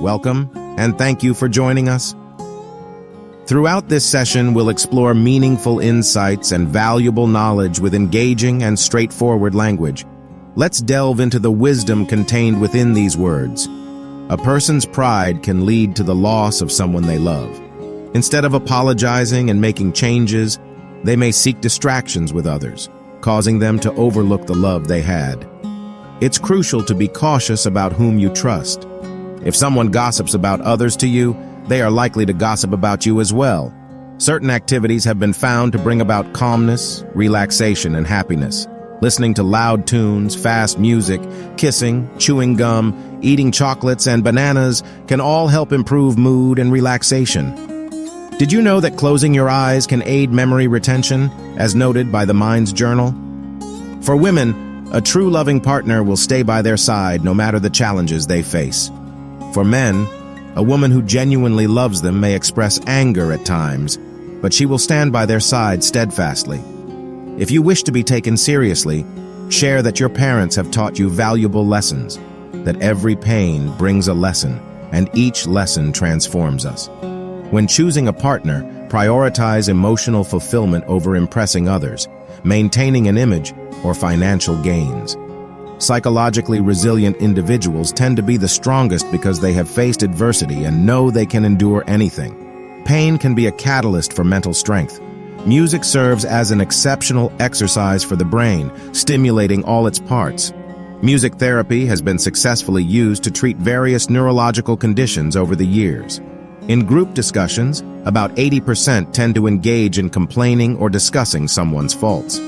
Welcome, and thank you for joining us. Throughout this session, we'll explore meaningful insights and valuable knowledge with engaging and straightforward language. Let's delve into the wisdom contained within these words. A person's pride can lead to the loss of someone they love. Instead of apologizing and making changes, they may seek distractions with others, causing them to overlook the love they had. It's crucial to be cautious about whom you trust. If someone gossips about others to you, they are likely to gossip about you as well. Certain activities have been found to bring about calmness, relaxation, and happiness. Listening to loud tunes, fast music, kissing, chewing gum, eating chocolates, and bananas can all help improve mood and relaxation. Did you know that closing your eyes can aid memory retention, as noted by the Mind's Journal? For women, a true loving partner will stay by their side no matter the challenges they face. For men, a woman who genuinely loves them may express anger at times, but she will stand by their side steadfastly. If you wish to be taken seriously, share that your parents have taught you valuable lessons, that every pain brings a lesson, and each lesson transforms us. When choosing a partner, prioritize emotional fulfillment over impressing others, maintaining an image, or financial gains. Psychologically resilient individuals tend to be the strongest because they have faced adversity and know they can endure anything. Pain can be a catalyst for mental strength. Music serves as an exceptional exercise for the brain, stimulating all its parts. Music therapy has been successfully used to treat various neurological conditions over the years. In group discussions, about 80% tend to engage in complaining or discussing someone's faults.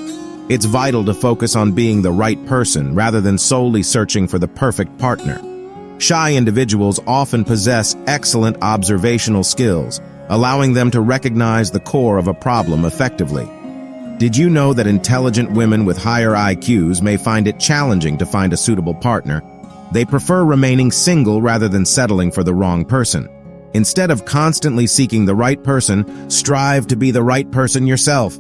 It's vital to focus on being the right person rather than solely searching for the perfect partner. Shy individuals often possess excellent observational skills, allowing them to recognize the core of a problem effectively. Did you know that intelligent women with higher IQs may find it challenging to find a suitable partner? They prefer remaining single rather than settling for the wrong person. Instead of constantly seeking the right person, strive to be the right person yourself.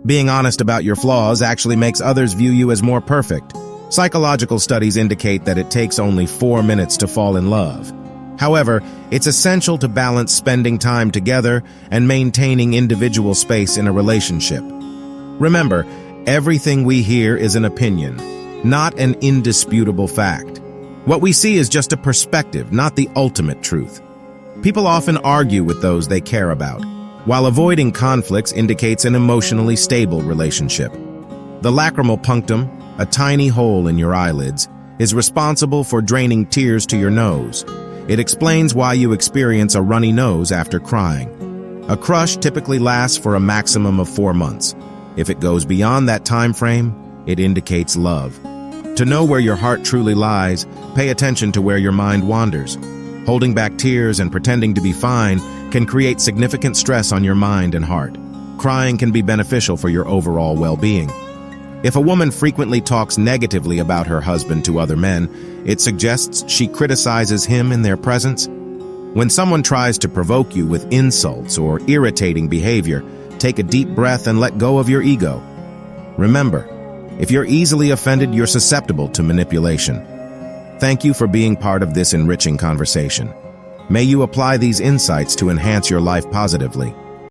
Being honest about your flaws actually makes others view you as more perfect. Psychological studies indicate that it takes only 4 minutes to fall in love. However, it's essential to balance spending time together and maintaining individual space in a relationship. Remember, everything we hear is an opinion, not an indisputable fact. What we see is just a perspective, not the ultimate truth. People often argue with those they care about, while avoiding conflicts indicates an emotionally stable relationship. The lacrimal punctum, a tiny hole in your eyelids, is responsible for draining tears to your nose. It explains why you experience a runny nose after crying. A crush typically lasts for a maximum of 4 months. If it goes beyond that time frame, it indicates love. To know where your heart truly lies, pay attention to where your mind wanders. Holding back tears and pretending to be fine can create significant stress on your mind and heart. Crying can be beneficial for your overall well-being. If a woman frequently talks negatively about her husband to other men, it suggests she criticizes him in their presence. When someone tries to provoke you with insults or irritating behavior, take a deep breath and let go of your ego. Remember, if you're easily offended, you're susceptible to manipulation. Thank you for being part of this enriching conversation. May you apply these insights to enhance your life positively.